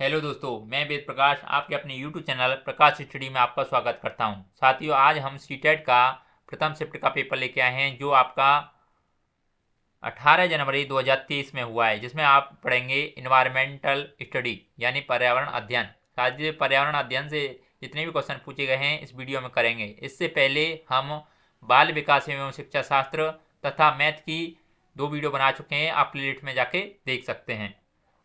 Hello दोस्तों, मैं वेद प्रकाश आपके अपने यूट्यूब चैनल प्रकाश स्टडी में आपका स्वागत करता हूं। साथियों, आज हम सीटेट का प्रथम शिफ्ट का पेपर लेके आए हैं जो आपका 18 जनवरी 2023 में हुआ है, जिसमें आप पढ़ेंगे इन्वायरमेंटल स्टडी यानी पर्यावरण अध्ययन। साथियों, पर्यावरण अध्ययन से जितने भी क्वेश्चन पूछे गए हैं इस वीडियो में करेंगे। इससे पहले हम बाल विकास एवं शिक्षा शास्त्र तथा मैथ की 2 वीडियो बना चुके हैं, आप प्लेलिस्ट में जाके देख सकते हैं।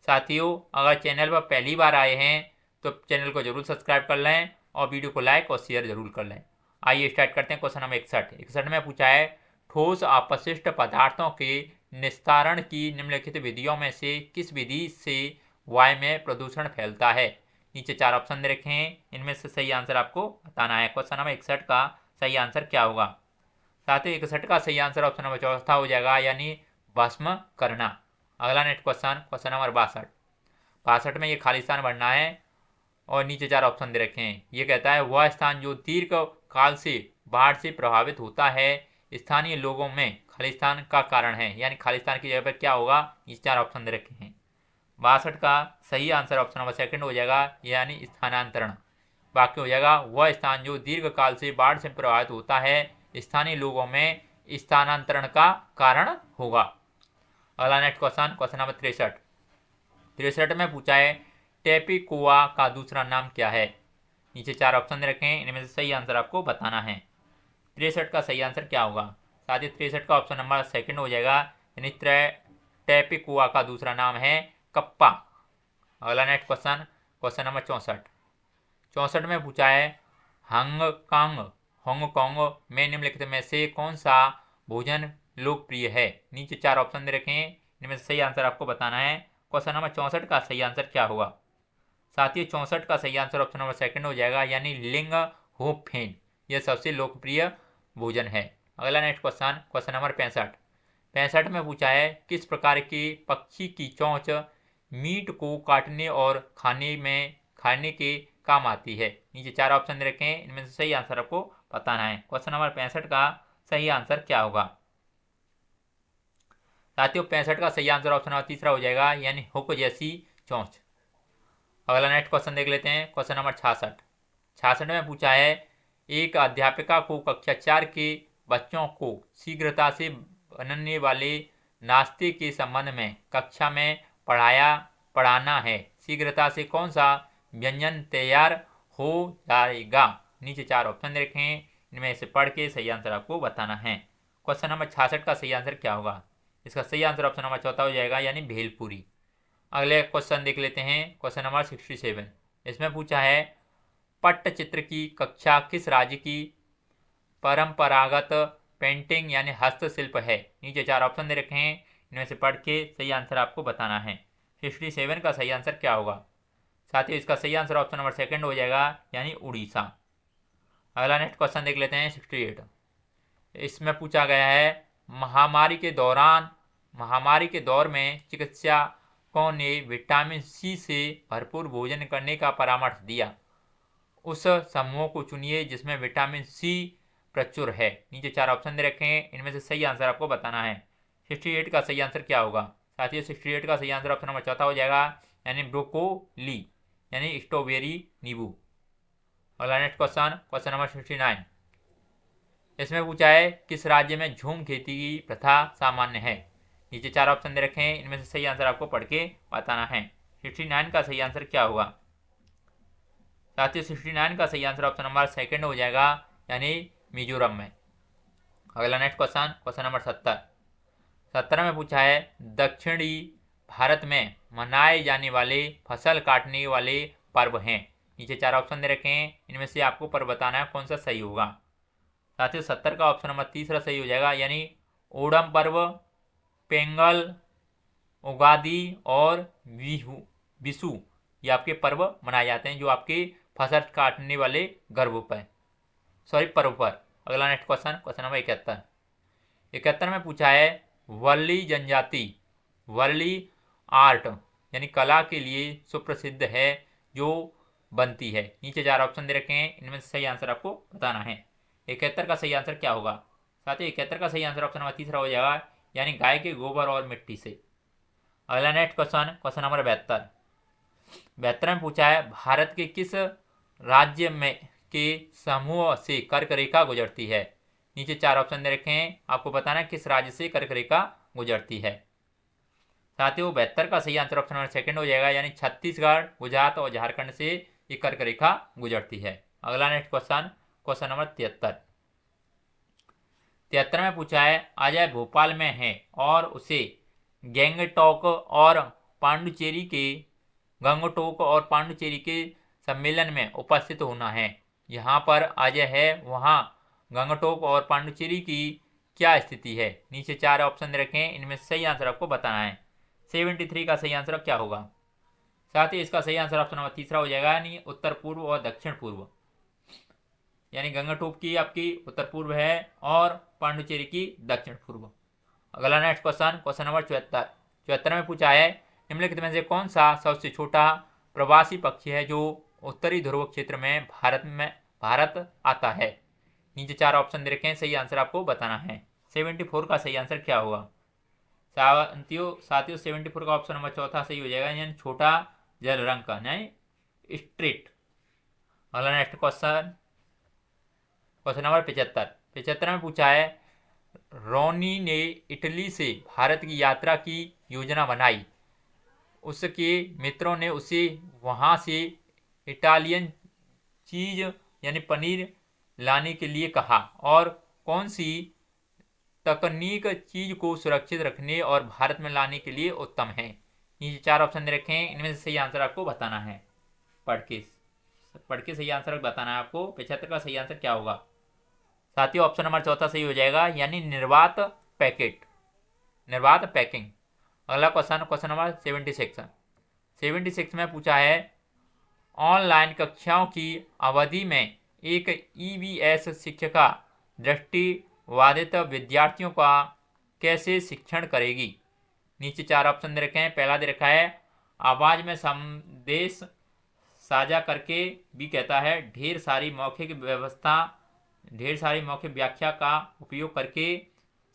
साथियों, अगर चैनल पर पहली बार आए हैं तो चैनल को जरूर सब्सक्राइब कर लें और वीडियो को लाइक और शेयर जरूर कर लें। आइए स्टार्ट करते हैं। क्वेश्चन नंबर 61 में पूछा है, ठोस अपशिष्ट पदार्थों के निस्तारण की निम्नलिखित विधियों में से किस विधि से वायु में प्रदूषण फैलता है। नीचे 4 ऑप्शन दे रखे हैं, इनमें से सही आंसर आपको बताना है। क्वेश्चन नंबर 61 का सही आंसर क्या होगा। साथ ही 61 का सही आंसर ऑप्शन नंबर 64 हो जाएगा, यानी भस्म करना। अगला नेक्स्ट क्वेश्चन नंबर 62 में ये खाली स्थान भरना है और नीचे 4 ऑप्शन दे रखे हैं। ये कहता है, वह स्थान जो दीर्घ काल से बाढ़ से प्रभावित होता है स्थानीय लोगों में खाली स्थान का कारण है, यानी खाली स्थान की जगह पर क्या होगा। ये 4 ऑप्शन दे रखे हैं। 62 का सही आंसर ऑप्शन नंबर 2 हो जाएगा, यानी स्थानांतरण। वाक्य हो जाएगा, वह स्थान जो दीर्घ काल से बाढ़ से प्रभावित होता है स्थानीय लोगों में स्थानांतरण का कारण होगा। अगला नेक्स्ट क्वेश्चन नंबर 63 में पूछा है, टेपिकोआ का दूसरा नाम क्या है। नीचे 4 ऑप्शन दे रखे हैं, इनमें से सही आंसर आपको बताना है। 63 का सही आंसर क्या होगा। साथ ही 63 का ऑप्शन नंबर 2 हो जाएगा, यानी टेपिकोआ का दूसरा नाम है कप्पा। अगला नेक्स्ट क्वेश्चन नंबर 64 में पूछा है, हांगकांग में निम्नलिखित में से कौन सा भोजन लोकप्रिय है। नीचे 4 ऑप्शन दे रखे हैं, इनमें से सही आंसर आपको बताना है। क्वेश्चन नंबर 64 का सही आंसर क्या होगा। साथियों, 64 का सही आंसर ऑप्शन नंबर 2 हो जाएगा, यानी लिंग हो फेन। यह सबसे लोकप्रिय भोजन है। अगला नेक्स्ट क्वेश्चन नंबर 65 में पूछा है, किस प्रकार के पक्षी की चोंच मीट को काटने और खाने के काम आती है। नीचे 4 ऑप्शन दे रखे हैं, इनमें से सही आंसर आपको बताना है। क्वेश्चन नंबर 65 का सही आंसर क्या होगा। साथियों, 65 का सही आंसर ऑप्शन नंबर 3 हो जाएगा, यानी हुक जैसी चोंच। अगला नेक्स्ट क्वेश्चन देख लेते हैं। क्वेश्चन नंबर 66 में पूछा है, एक अध्यापिका को कक्षा 4 के बच्चों को शीघ्रता से बनने वाले नाश्ते के संबंध में कक्षा में पढ़ाना है। शीघ्रता से कौन सा व्यंजन तैयार हो जाएगा। नीचे 4 ऑप्शन रखे हैं, इनमें से पढ़ के सही आंसर आपको बताना है। क्वेश्चन नंबर 66 का सही आंसर क्या होगा। इसका सही आंसर ऑप्शन नंबर 4 हो जाएगा, यानी भेलपूरी। अगले क्वेश्चन देख लेते हैं। क्वेश्चन नंबर 67, इसमें पूछा है, पट्टचित्र की कक्षा किस राज्य की परंपरागत पेंटिंग यानी हस्तशिल्प है। नीचे 4 ऑप्शन दे रखे हैं, इनमें से पढ़ के सही आंसर आपको बताना है। 67 का सही आंसर क्या होगा। साथ ही इसका सही आंसर ऑप्शन नंबर 2 हो जाएगा, यानी उड़ीसा। अगला नेक्स्ट क्वेश्चन देख लेते हैं। 68, इसमें पूछा गया है, महामारी के दौर में चिकित्सकों ने विटामिन सी से भरपूर भोजन करने का परामर्श दिया। उस समूह को चुनिए जिसमें विटामिन सी प्रचुर है। नीचे 4 ऑप्शन दे रखे हैं, इनमें से सही आंसर आपको बताना है। 68 का सही आंसर क्या होगा। साथियों, 68 का सही आंसर ऑप्शन नंबर 4 हो जाएगा, यानी ब्रोकोली, यानी स्ट्रॉबेरी नींबू। अगला नेक्स्ट क्वेश्चन नंबर 69, इसमें पूछा है, किस राज्य में झूम खेती की प्रथा सामान्य है। नीचे 4 ऑप्शन दे रखे हैं, इनमें से सही आंसर आपको पढ़ के बताना है। 69 का सही आंसर क्या होगा। साथियों, 69 का सही आंसर ऑप्शन नंबर 2 हो जाएगा, यानी मिजोरम में। अगला नेक्स्ट क्वेश्चन नंबर 70 में पूछा है, दक्षिणी भारत में मनाए जाने वाले फसल काटने वाले पर्व हैं। नीचे 4 ऑप्शन दे रखे हैं, इनमें से आपको पर्व बताना है कौन सा सही होगा। साथियों, 70 का ऑप्शन नंबर 3 सही हो जाएगा, यानी ओणम पर्व, पोंगल, उगादी और विशु। ये आपके पर्व मनाए जाते हैं जो आपके फसल काटने वाले पर्व पर। अगला नेक्स्ट क्वेश्चन नंबर 71 में पूछा है, वर्ली आर्ट यानी कला के लिए सुप्रसिद्ध है जो बनती है। नीचे 4 ऑप्शन दे रखे हैं, इनमें से सही आंसर आपको बताना है। 71 का सही आंसर क्या होगा। साथ ही 71 का सही आंसर ऑप्शन नंबर 3 हो जाएगा, यानी गाय के गोबर और मिट्टी से। अगला नेक्स्ट क्वेश्चन नंबर 72, 72 में पूछा है भारत के किस राज्य में के समूह से कर्क रेखा गुजरती है। नीचे 4 ऑप्शन दे रखे हैं, आपको बताना है किस राज्य से कर्क रेखा गुजरती है। साथियों 72 का सही आंसर ऑप्शन नंबर सेकंड हो जाएगा, यानी छत्तीसगढ़, गुजरात और झारखंड से ये कर्क रेखा गुजरती है। अगला नेक्स्ट क्वेश्चन, क्वेश्चन नंबर 73। 73 में पूछा है अजय भोपाल में है और उसे गंगटोक और पांडुचेरी के सम्मेलन में उपस्थित होना है। यहाँ पर अजय है, वहाँ गंगटोक और पांडुचेरी की क्या स्थिति है। नीचे 4 ऑप्शन दे रखे हैं, इनमें सही आंसर आपको बताना है। 73 का सही आंसर क्या होगा। साथ ही इसका सही आंसर ऑप्शन नंबर तीसरा हो जाएगा, यानी उत्तर पूर्व और दक्षिण पूर्व, यानी गंगटोक की आपकी उत्तर पूर्व है और पांडुचेरी की दक्षिण पूर्व। अगला नेक्स्ट क्वेश्चन, क्वेश्चन नंबर 74। 74 में पूछा है निम्नलिखित में से कौन सा सबसे छोटा प्रवासी पक्षी है जो उत्तरी ध्रुव क्षेत्र में भारत आता है। नीचे 4 ऑप्शन दे रखे हैं, सही आंसर आपको बताना है। 74 का सही आंसर क्या होगा। साथियों 74 का ऑप्शन नंबर चौथा सही हो जाएगा, यानी छोटा जल रंग का, यानी स्ट्रेट। अगला नेक्स्ट क्वेश्चन, क्वेश्चन नंबर 75 में पूछा है रोनी ने इटली से भारत की यात्रा की योजना बनाई, उसके मित्रों ने उसे वहां से इटालियन चीज यानी पनीर लाने के लिए कहा, और कौन सी तकनीक चीज को सुरक्षित रखने और भारत में लाने के लिए उत्तम है। नीचे 4 ऑप्शन दे रखे हैं, इनमें से सही आंसर आपको बताना है। पढ़ के सही आंसर बताना है आपको। 75 का सही आंसर क्या होगा। साथियों ऑप्शन नंबर चौथा सही हो जाएगा, यानी निर्वात पैकिंग। अगला क्वेश्चन, क्वेश्चन नंबर 76 में पूछा है ऑनलाइन कक्षाओं की अवधि में एक ईवीएस शिक्षिका दृष्टिबाधित विद्यार्थियों का कैसे शिक्षण करेगी। नीचे 4 ऑप्शन दे रखे हैं। पहला दे रखा है आवाज में संदेश साझा करके, बी कहता है ढेर सारी मौखिक व्याख्या का उपयोग करके,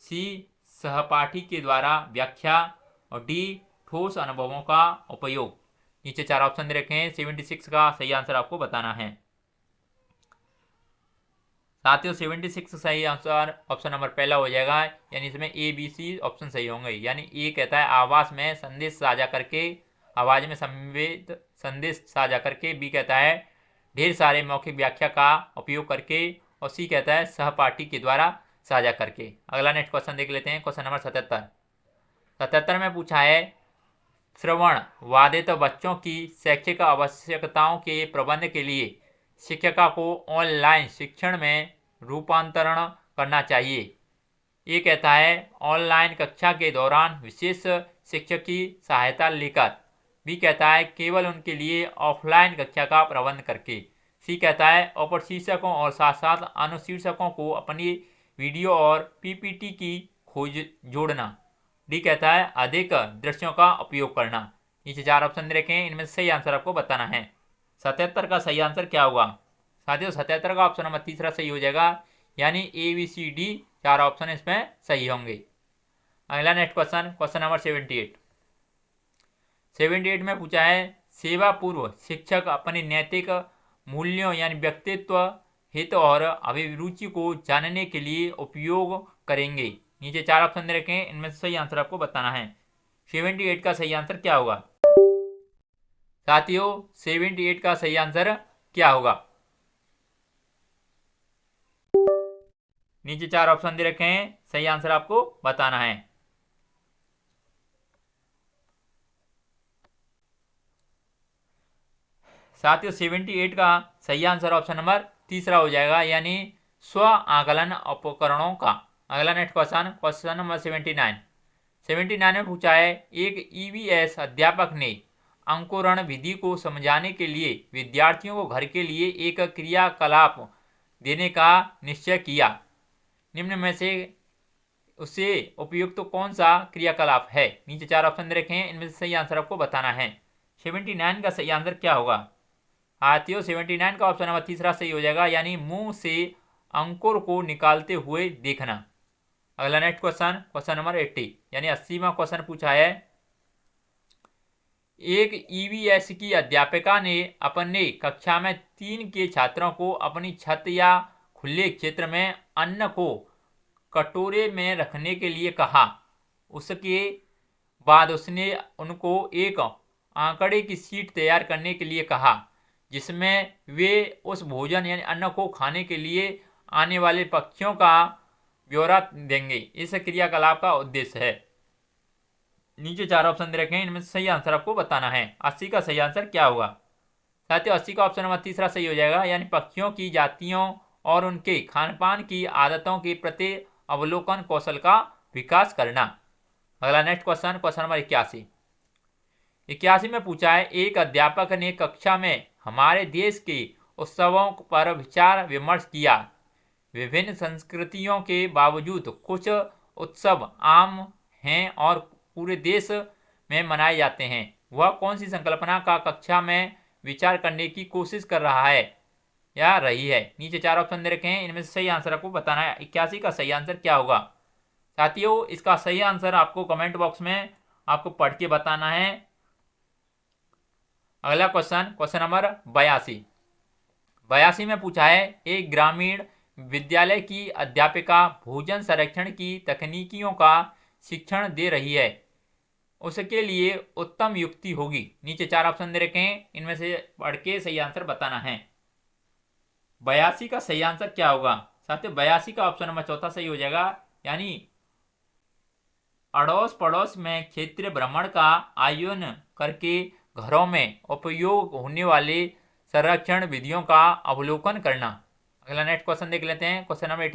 सी सहपाठी के द्वारा व्याख्या, और डी ठोस अनुभवों का उपयोग। नीचे 4 ऑप्शन दे रखे हैं, 76 का सही आंसर आपको बताना है। साथियों 76 सही आंसर ऑप्शन नंबर पहला हो जाएगा, यानी इसमें ए बी सी ऑप्शन सही होंगे। यानी ए कहता है आवाज में संदेश साझा करके, आवाज में संदेश साझा करके, बी कहता है ढेर सारे मौखिक व्याख्या का उपयोग करके, और सी कहता है सहपाठी के द्वारा साझा करके। अगला नेक्स्ट क्वेश्चन देख लेते हैं, क्वेश्चन नंबर 77 में पूछा है श्रवण बाधित बच्चों की शैक्षिक आवश्यकताओं के प्रबंध के लिए शिक्षिका को ऑनलाइन शिक्षण में रूपांतरण करना चाहिए। ये कहता है ऑनलाइन कक्षा के दौरान विशेष शिक्षक की सहायता लेकर, बी कहता है केवल उनके लिए ऑफलाइन कक्षा का प्रबंध करके, सी कहता है उपशीर्षकों और साथ साथ अनुशीर्षकों को अपनी वीडियो और पीपीटी की खोज जोड़ना, डी कहता है अधिक दृश्यों का उपयोग करना। नीचे 4 ऑप्शन दे रखे हैं, इनमें से सही आंसर आपको बताना है। 77 का सही आंसर क्या होगा। साथियों 77 का ऑप्शन नंबर तीसरा सही हो जाएगा, यानी A B C D 4 option इसमें सही होंगे। अगला नेक्स्ट क्वेश्चन, क्वेश्चन नंबर 78 में पूछा है सेवा पूर्व शिक्षक अपने नैतिक मूल्यों यानी व्यक्तित्व, हित और अभिरुचि को जानने के लिए उपयोग करेंगे। नीचे 4 ऑप्शन दे रखे हैं, इनमें से सही आंसर आपको बताना है। 78 का सही आंसर क्या होगा। साथियों 78 का सही आंसर क्या होगा। नीचे 4 ऑप्शन दे रखे हैं, सही आंसर आपको बताना है। साथियों 78 का सही आंसर ऑप्शन नंबर तीसरा हो जाएगा, यानी स्व आकलन उपकरणों का। अगला नेक्स्ट क्वेश्चन, क्वेश्चन नंबर 79 में पूछा है एक ईवीएस अध्यापक ने अंकुरण विधि को समझाने के लिए विद्यार्थियों को घर के लिए एक क्रियाकलाप देने का निश्चय किया। निम्न में से उससे उपयुक्त तो कौन सा क्रियाकलाप है। नीचे 4 ऑप्शन दे रखे हैं, इनमें से सही आंसर आपको बताना है। 79 का सही आंसर क्या होगा। साथियों 79 का ऑप्शन नंबर तीसरा सही हो जाएगा, यानी मुंह से अंकुर को निकालते हुए देखना। अगला नेक्स्ट क्वेश्चन, क्वेश्चन नंबर 80 यानी 80वां क्वेश्चन पूछा है एक ईवीएस की अध्यापिका ने अपने कक्षा में 3 के छात्रों को अपनी छत या खुले क्षेत्र में अन्न को कटोरे में रखने के लिए कहा। उसके बाद उसने उनको एक आंकड़े की शीट तैयार करने के लिए कहा जिसमें वे उस भोजन यानी अन्न को खाने के लिए आने वाले पक्षियों का ब्यौरा देंगे। इस क्रियाकलाप का उद्देश्य है। नीचे 4 ऑप्शन दे रखे हैं, इनमें से सही आंसर आपको बताना है। 80 का सही आंसर क्या होगा? साथियों 80 का ऑप्शन नंबर तीसरा सही हो जाएगा, यानी पक्षियों की जातियों और उनके खान पान की आदतों के प्रति अवलोकन कौशल का विकास करना। अगला नेक्स्ट क्वेश्चन नंबर 81 में पूछा है, एक अध्यापक ने कक्षा में हमारे देश के उत्सवों पर विचार विमर्श किया। विभिन्न संस्कृतियों के बावजूद कुछ उत्सव आम हैं और पूरे देश में मनाए जाते हैं। वह कौन सी संकल्पना का कक्षा में विचार करने की कोशिश कर रहा है या रही है? नीचे 4 ऑप्शन दे रखे हैं, इनमें से सही आंसर आपको बताना है। 81 का सही आंसर क्या होगा? साथियों इसका सही आंसर आपको कमेंट बॉक्स में आपको पढ़ के बताना है। अगला क्वेश्चन नंबर 82 में पूछा है, एक ग्रामीण विद्यालय की अध्यापिका भोजन संरक्षण की तकनीकियों का शिक्षण दे रही है, उसके लिए उत्तम युक्ति होगी। नीचे 4 ऑप्शन दे रखे हैं, इनमें से पढ़ के सही आंसर बताना है। 82 का सही आंसर क्या होगा? साथियों 82 का ऑप्शन नंबर चौथा सही हो जाएगा, यानी अड़ोस पड़ोस में क्षेत्रीय भ्रमण का आयोजन करके घरों में उपयोग होने वाले संरक्षण विधियों का अवलोकन करना। अगला नेक्स्ट क्वेश्चन देख लेते हैं, क्वेश्चन नंबर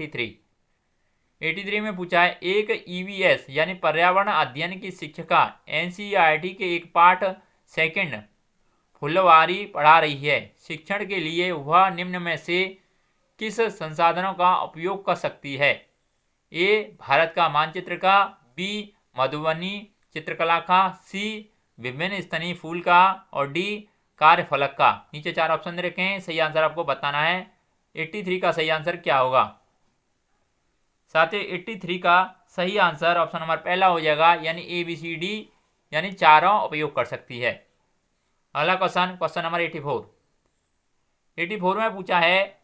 83 में पूछा है, एक ईवीएस यानी पर्यावरण अध्ययन की शिक्षिका एनसीईआरटी के एक पाठ सेकंड फुलवारी पढ़ा रही है। शिक्षण के लिए वह निम्न में से किस संसाधनों का उपयोग कर सकती है? ए भारत का मानचित्र का, बी मधुबनी चित्रकला का, सी विभिन्न स्तनीय फूल का और डी कार्यफलक का। नीचे 4 ऑप्शन दे रखे हैं, सही आंसर आपको बताना है। 83 का सही आंसर क्या होगा? साथ ही 83 का सही आंसर ऑप्शन नंबर पहला हो जाएगा, यानी ABCD यानी चारों उपयोग कर सकती है। अगला क्वेश्चन नंबर 84 में पूछा है,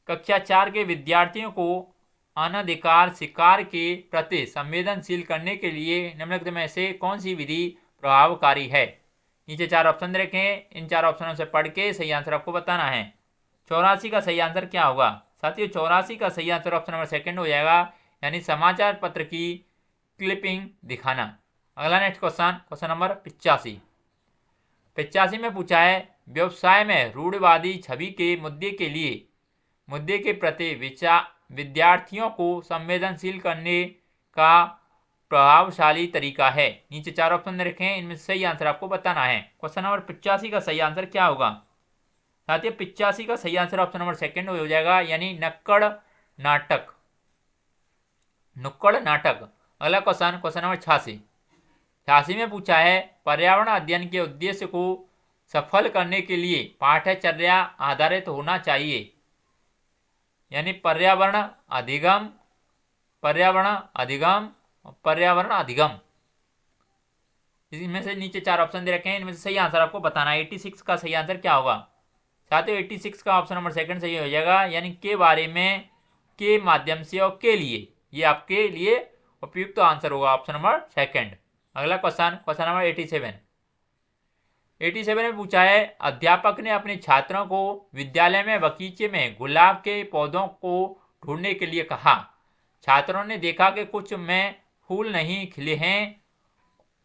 कक्षा 4 के विद्यार्थियों को अनधिकार शिकार के प्रति संवेदनशील करने के लिए निम्नलिखित में से कौन सी विधि प्रभावकारी है? नीचे 4 ऑप्शन दे रखे हैं, इन 4 ऑप्शनों से पढ़ के सही आंसर आपको बताना है। 84 का सही आंसर क्या होगा? साथियों 84 का सही आंसर ऑप्शन नंबर सेकंड हो जाएगा, यानी समाचार पत्र की क्लिपिंग दिखाना। अगला नेक्स्ट क्वेश्चन नंबर 85 में पूछा है, व्यवसाय में रूढ़िवादी छवि के मुद्दे के प्रति विद्यार्थियों को संवेदनशील करने का प्रभावशाली तरीका है। नीचे 4 ऑप्शन दे रखे हैं, इनमें सही आंसर आपको बताना है। क्वेश्चन नंबर 85 का सही आंसर क्या होगा? साथियों 85 का सही आंसर ऑप्शन नंबर सेकंड हो जाएगा, यानी नुक्कड़ नाटक। अगला क्वेश्चन नंबर 86 में पूछा है, पर्यावरण अध्ययन के उद्देश्य को सफल करने के लिए पाठ्यचर्या आधारित होना चाहिए, यानी पर्यावरण अधिगम। इसमें से नीचे 4 ऑप्शन दे रखे हैं, इनमें से सही आंसर आपको बताना है। 86 का सही आंसर क्या होगा? साथियों 86 का ऑप्शन नंबर सेकंड सही हो जाएगा, यानी के बारे में, के माध्यम से और के लिए, ये आपके लिए उपयुक्त आंसर होगा, ऑप्शन नंबर सेकंड। अगला क्वेश्चन नंबर 87 में पूछा है, अध्यापक ने अपने छात्रों को विद्यालय में बगीचे में गुलाब के पौधों को ढूंढने के लिए कहा। छात्रों ने देखा कि कुछ में फूल नहीं खिले हैं।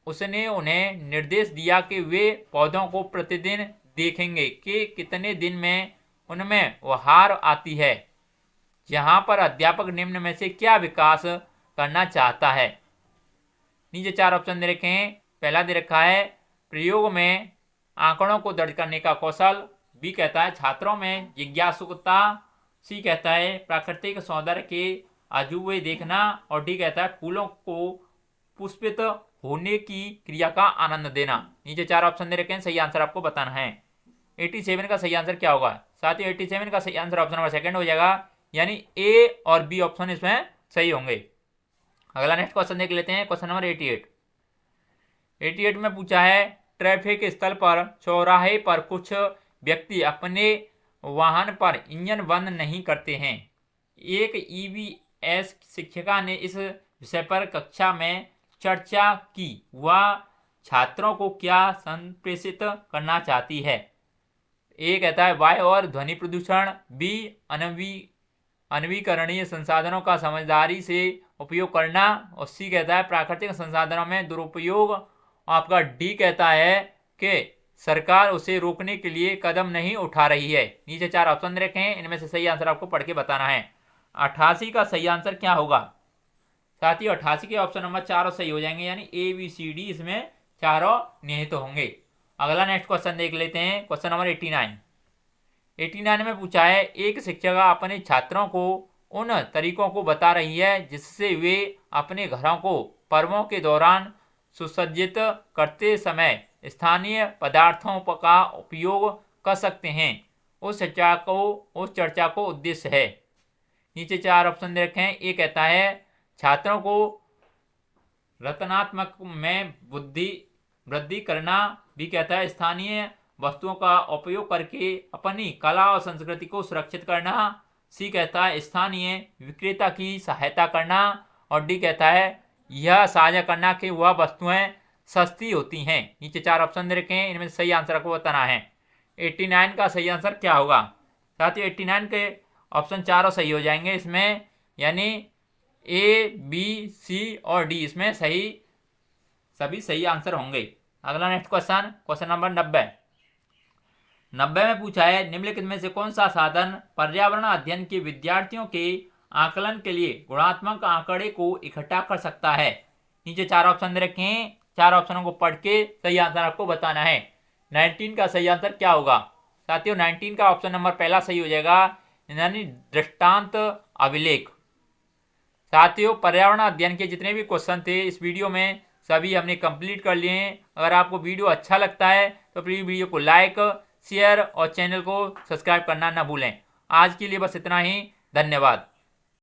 उसने उन्हें निर्देश दिया कि वे पौधों को प्रतिदिन देखेंगे कि कितने दिन में उनमें बहार आती है। यहाँ पर अध्यापक निम्न में से क्या विकास करना चाहता है? नीचे 4 ऑप्शन दे रखे हैं। पहला दे रखा है, प्रयोग में आंकड़ों को दर्ज करने का कौशल। बी कहता है छात्रों में जिज्ञासुकता। सी कहता है प्राकृतिक सौंदर्य के अजूबे देखना। और डी कहता है फूलों को पुष्पित होने की क्रिया का आनंद देना। नीचे 4 ऑप्शन दे रखे हैं, सही आंसर आपको बताना है। 87 का सही आंसर क्या होगा? साथियों 87 का सही आंसर ऑप्शन नंबर सेकंड हो जाएगा, यानी ए और बी ऑप्शन इसमें सही होंगे। अगला नेक्स्ट क्वेश्चन देख लेते हैं, क्वेश्चन नंबर 88 में पूछा है, ट्रैफिक स्थल पर चौराहे पर कुछ व्यक्ति अपने वाहन पर इंजन बंद नहीं करते हैं। एक ईवीएस शिक्षिका ने इस विषय पर कक्षा में चर्चा की। वह छात्रों को क्या संप्रेषित करना चाहती है? ए कहता है वायु और ध्वनि प्रदूषण, बी अनवीकरणीय संसाधनों का समझदारी से उपयोग करना, और सी कहता है प्राकृतिक संसाधनों में दुरुपयोग। आपका डी कहता है कि सरकार उसे रोकने के लिए कदम नहीं उठा रही है। नीचे 4 ऑप्शन रखे हैं, इनमें से सही आंसर आपको पढ़ के बताना है। 88 का सही आंसर क्या होगा साथियों? 88 के ऑप्शन नंबर 4 सही हो जाएंगे, यानी ए बी सी डी इसमें चारों निहित होंगे। अगला नेक्स्ट क्वेश्चन देख लेते हैं, क्वेश्चन नंबर 89 में पूछा है एक शिक्षिका अपने छात्रों को उन तरीकों को बता रही है जिससे वे अपने घरों को पर्वों के दौरान सुसज्जित करते समय स्थानीय पदार्थों का उपयोग कर सकते हैं। उस चर्चा को उद्देश्य है। नीचे 4 ऑप्शन दे रखे हैं। ए कहता है छात्रों को रचनात्मक में वृद्धि करना। बी कहता है स्थानीय वस्तुओं का उपयोग करके अपनी कला और संस्कृति को सुरक्षित करना। सी कहता है स्थानीय विक्रेता की सहायता करना, और डी कहता है यह साझा करना कि वह वस्तुएं सस्ती होती हैं। नीचे 4 ऑप्शन दे रखे हैं, इनमें सही आंसर आपको बताना है। 89 का सही आंसर क्या होगा साथियों? 89 के ऑप्शन चारों सही हो जाएंगे इसमें, यानी ए बी सी और डी इसमें सभी सही आंसर होंगे। अगला नेक्स्ट क्वेश्चन नंबर 90 में पूछा है निम्नलिखित में से कौन सा साधन पर्यावरण अध्ययन के विद्यार्थियों के आकलन के लिए गुणात्मक आंकड़े को इकट्ठा कर सकता है? नीचे 4 ऑप्शन दे रखे हैं, 4 ऑप्शनों को पढ़ के सही आंसर आपको बताना है। 19 का सही आंसर क्या होगा साथियों? 19 का ऑप्शन नंबर पहला सही हो जाएगा, यानी दृष्टांत अभिलेख। साथियों पर्यावरण अध्ययन के जितने भी क्वेश्चन थे इस वीडियो में सभी हमने कंप्लीट कर लिए हैं। अगर आपको वीडियो अच्छा लगता है तो प्लीज वीडियो को लाइक, शेयर और चैनल को सब्सक्राइब करना ना भूलें। आज के लिए बस इतना ही, धन्यवाद।